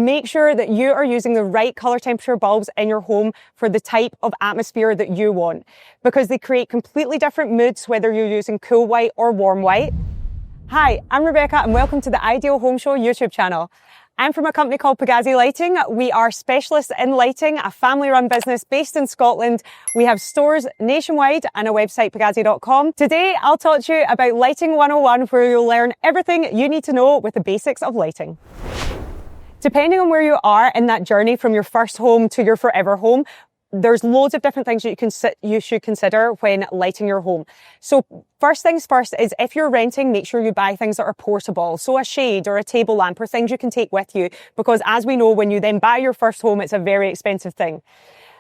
Make sure that you are using the right color temperature bulbs in your home for the type of atmosphere that you want, because they create completely different moods whether you're using cool white or warm white. Hi, I'm Rebecca and welcome to the Ideal Home Show YouTube channel. I'm from a company called Pagazzi Lighting. We are specialists in lighting, a family-run business based in Scotland. We have stores nationwide and a website, pagazzi.com. Today, I'll talk to you about Lighting 101, where you'll learn everything you need to know with the basics of lighting. Depending on where you are in that journey from your first home to your forever home, there's loads of different things you should consider when lighting your home. So first things first is, if you're renting, make sure you buy things that are portable. So a shade or a table lamp or things you can take with you, because as we know, when you then buy your first home, it's a very expensive thing.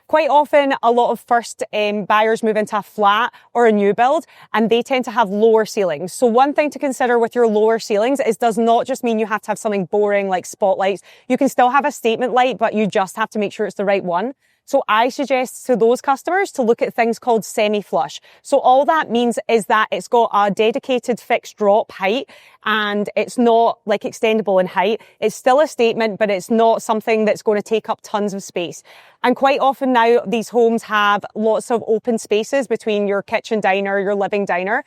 Quite often, a lot of first buyers move into a flat or a new build, and they tend to have lower ceilings. So one thing to consider with your lower ceilings is, does not just mean you have to have something boring like spotlights. You can still have a statement light, but you just have to make sure it's the right one. So I suggest to those customers to look at things called semi-flush. So all that means is that it's got a dedicated fixed drop height, and it's not like extendable in height. It's still a statement, but it's not something that's going to take up tons of space. And quite often now, these homes have lots of open spaces between your kitchen diner, your living diner.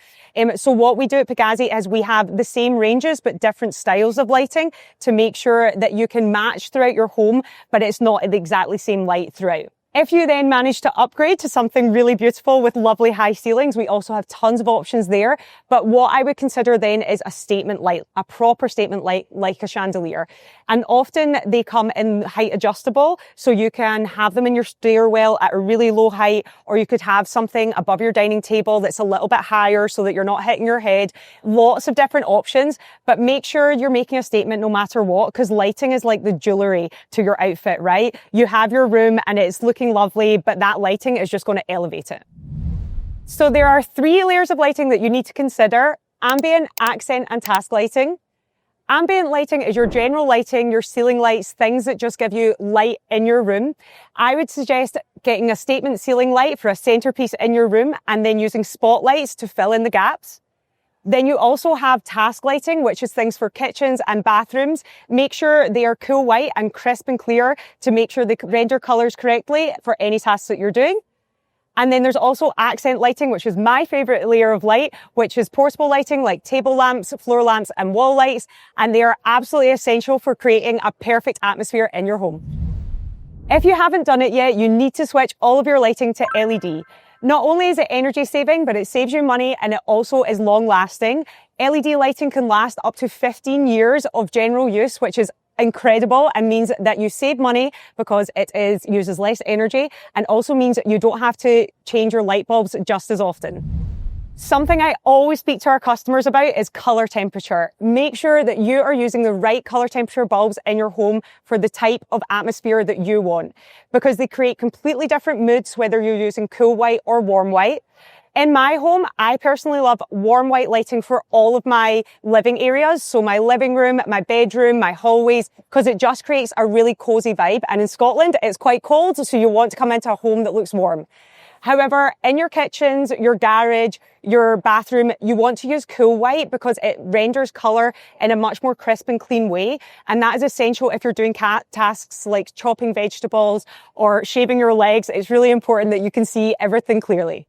So what we do at Pagazzi is we have the same ranges, but different styles of lighting to make sure that you can match throughout your home, but it's not the exactly same light throughout. If you then manage to upgrade to something really beautiful with lovely high ceilings, we also have tons of options there. But what I would consider then is a statement light, a proper statement light like a chandelier. And often they come in height adjustable, so you can have them in your stairwell at a really low height, or you could have something above your dining table that's a little bit higher so that you're not hitting your head. Lots of different options, but make sure you're making a statement no matter what, because lighting is like the jewellery to your outfit, right? You have your room and it's looking lovely, but that lighting is just going to elevate it. So there are 3 layers of lighting that you need to consider: ambient, accent, and task lighting. Ambient lighting is your general lighting, your ceiling lights, things that just give you light in your room. I would suggest getting a statement ceiling light for a centerpiece in your room, and then using spotlights to fill in the gaps. Then you also have task lighting, which is things for kitchens and bathrooms. Make sure they are cool white and crisp and clear to make sure they render colors correctly for any tasks that you're doing. And then there's also accent lighting, which is my favorite layer of light, which is portable lighting like table lamps, floor lamps, and wall lights. And they are absolutely essential for creating a perfect atmosphere in your home. If you haven't done it yet, you need to switch all of your lighting to LED. Not only is it energy saving, but it saves you money, and it also is long lasting. LED lighting can last up to 15 years of general use, which is incredible, and means that you save money because it uses less energy, and also means that you don't have to change your light bulbs just as often. Something I always speak to our customers about is color temperature. Make sure that you are using the right color temperature bulbs in your home for the type of atmosphere that you want, because they create completely different moods whether you're using cool white or warm white. In my home, I personally love warm white lighting for all of my living areas. So my living room, my bedroom, my hallways, because it just creates a really cozy vibe. And in Scotland, it's quite cold, so you want to come into a home that looks warm. However, in your kitchens, your garage, your bathroom, you want to use cool white because it renders colour in a much more crisp and clean way. And that is essential if you're doing tasks like chopping vegetables or shaving your legs. It's really important that you can see everything clearly.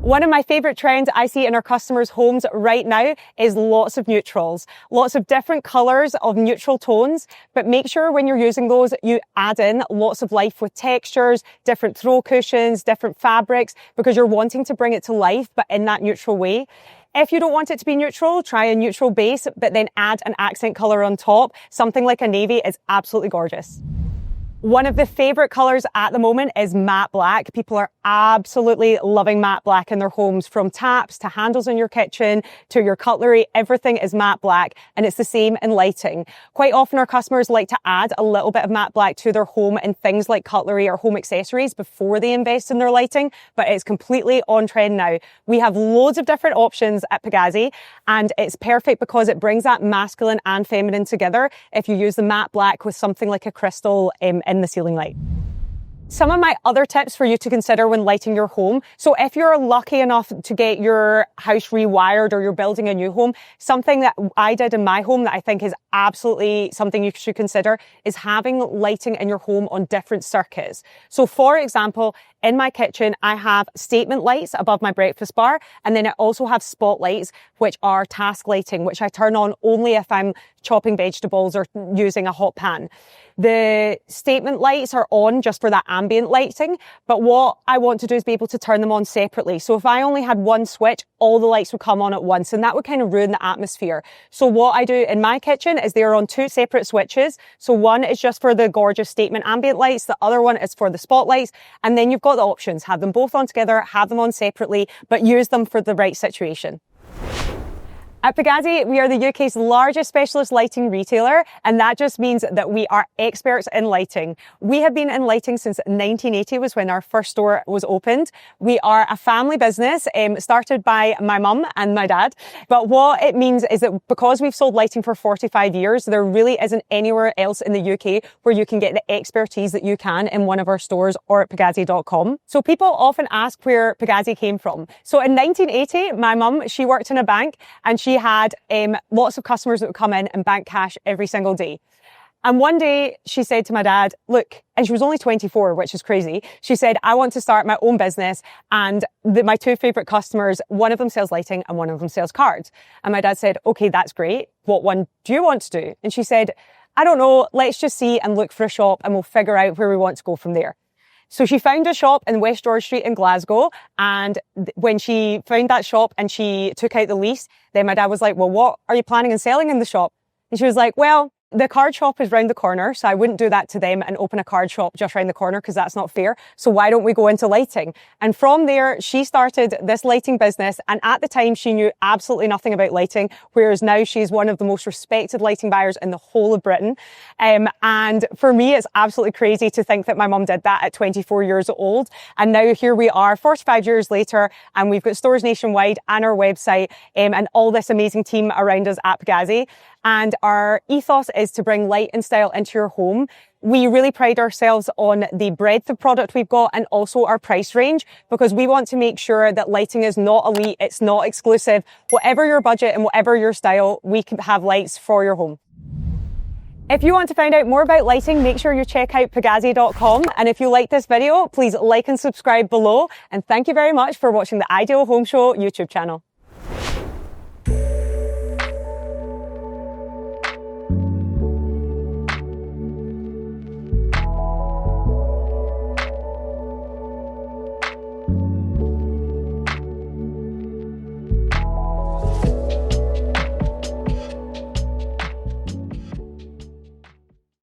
One of my favorite trends I see in our customers' homes right now is lots of neutrals, lots of different colors of neutral tones, but make sure when you're using those, you add in lots of life with textures, different throw cushions, different fabrics, because you're wanting to bring it to life, but in that neutral way. If you don't want it to be neutral, try a neutral base, but then add an accent color on top. Something like a navy is absolutely gorgeous. One of the favorite colors at the moment is matte black. People are absolutely loving matte black in their homes, from taps to handles in your kitchen to your cutlery. Everything is matte black, and it's the same in lighting. Quite often our customers like to add a little bit of matte black to their home in things like cutlery or home accessories before they invest in their lighting, but it's completely on trend now. We have loads of different options at Pagazzi, and it's perfect because it brings that masculine and feminine together if you use the matte black with something like a crystal in the ceiling light. Some of my other tips for you to consider when lighting your home. So if you're lucky enough to get your house rewired or you're building a new home, something that I did in my home that I think is absolutely something you should consider is having lighting in your home on different circuits. So for example, in my kitchen, I have statement lights above my breakfast bar, and then I also have spotlights, which are task lighting, which I turn on only if I'm chopping vegetables or using a hot pan. The statement lights are on just for that ambient lighting, but what I want to do is be able to turn them on separately. So if I only had one switch, all the lights would come on at once, and that would kind of ruin the atmosphere. So what I do in my kitchen is they're on two separate switches. So one is just for the gorgeous statement ambient lights, the other one is for the spotlights, and then you've got the options. Have them both on together, have them on separately, but use them for the right situation. At Pagazzi, we are the UK's largest specialist lighting retailer, and that just means that we are experts in lighting. We have been in lighting since 1980 was when our first store was opened. We are a family business, started by my mum and my dad. But what it means is that because we've sold lighting for 45 years, there really isn't anywhere else in the UK where you can get the expertise that you can in one of our stores or at Pagazzi.com. So people often ask where Pagazzi came from. So in 1980, my mum, she worked in a bank, and she had lots of customers that would come in and bank cash every single day. And one day she said to my dad, look, and she was only 24, which is crazy. She said, I want to start my own business. And my two favorite customers, one of them sells lighting and one of them sells cards. And my dad said, okay, that's great. What one do you want to do? And she said, I don't know. Let's just see and look for a shop and we'll figure out where we want to go from there. So she found a shop in West George Street in Glasgow, and when she found that shop and she took out the lease, then my dad was like, well, what are you planning on selling in the shop? And she was like, well, the card shop is round the corner, so I wouldn't do that to them and open a card shop just round the corner because that's not fair. So why don't we go into lighting? And from there, she started this lighting business. And at the time, she knew absolutely nothing about lighting, whereas now she's one of the most respected lighting buyers in the whole of Britain. And for me, it's absolutely crazy to think that my mum did that at 24 years old. And now here we are 45 years later, and we've got stores nationwide and our website, and all this amazing team around us at Pagazzi. And our ethos is to bring light and style into your home. We really pride ourselves on the breadth of product we've got and also our price range, because we want to make sure that lighting is not elite, it's not exclusive. Whatever your budget and whatever your style, we can have lights for your home. If you want to find out more about lighting, make sure you check out Pagazzi.com. And if you like this video, please like and subscribe below. And thank you very much for watching the Ideal Home Show YouTube channel.